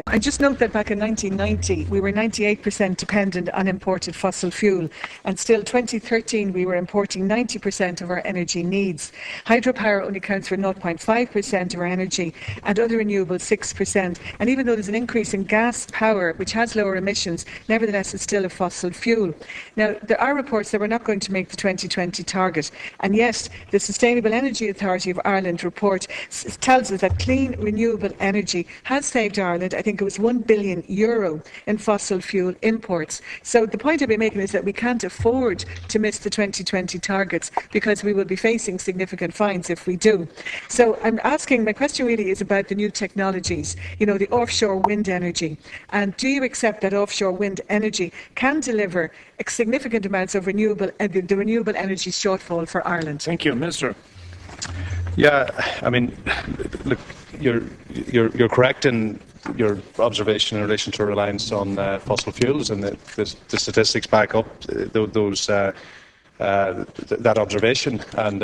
I just note that back in 1990, we were 98% dependent on imported fossil fuel, and still 2013 we were importing 90% of our energy needs. Hydropower only accounts for 0.5% of our energy, and other renewables 6%. And even though there's an increase in gas power, which has lower emissions, nevertheless it's still a fossil fuel. Now, there are reports that we're not going to make the 2020 target, and yet the Sustainable Energy Authority of Ireland report tells us that clean, renewable energy has saved Ireland, I think it was €1 billion in fossil fuel imports. So the point I've been making is that we can't afford to miss the 2020 targets, because we will be facing significant fines if we do. So my question really is about the new technologies, the offshore wind energy. And do you accept that offshore wind energy can deliver significant amounts of the renewable energy shortfall for Ireland? Thank you. Minister. Yeah, I mean, look, you're correct in your observation in relation to reliance on fossil fuels, and the statistics back up that observation. And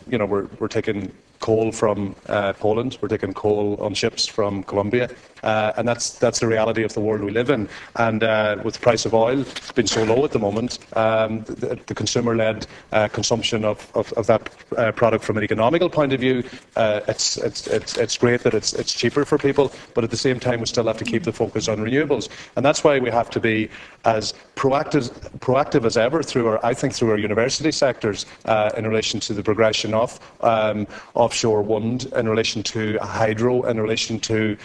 we're taking coal from Poland, we're taking coal on ships from Colombia, and that's the reality of the world we live in. And with the price of oil being so low at the moment, the consumer-led consumption of that product from an economical point of view, it's great that it's cheaper for people, but at the same time we still have to keep the focus on renewables. And that's why we have to be as proactive as ever through our university sectors in relation to the progression of offshore wind, in relation to hydro, in relation to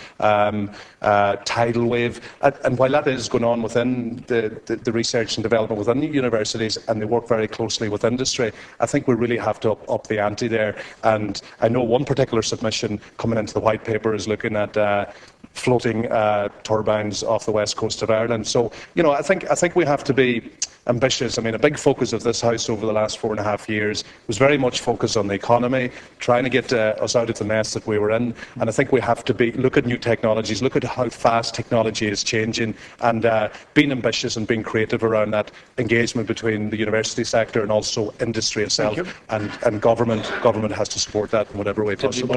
tidal wave. And while that is going on within the research and development within the universities, and they work very closely with industry, I think we really have to up the ante there. And I know one particular submission coming into the white paper is looking at floating turbines off the west coast of Ireland. So, I think we have to be ambitious. I mean, a big focus of this House over the last 4.5 years was very much focused on the economy, trying to get us out of the mess that we were in. And I think we have to look at new technologies, look at how fast technology is changing, and being ambitious and being creative around that engagement between the university sector and also industry itself. And government has to support that in whatever way possible.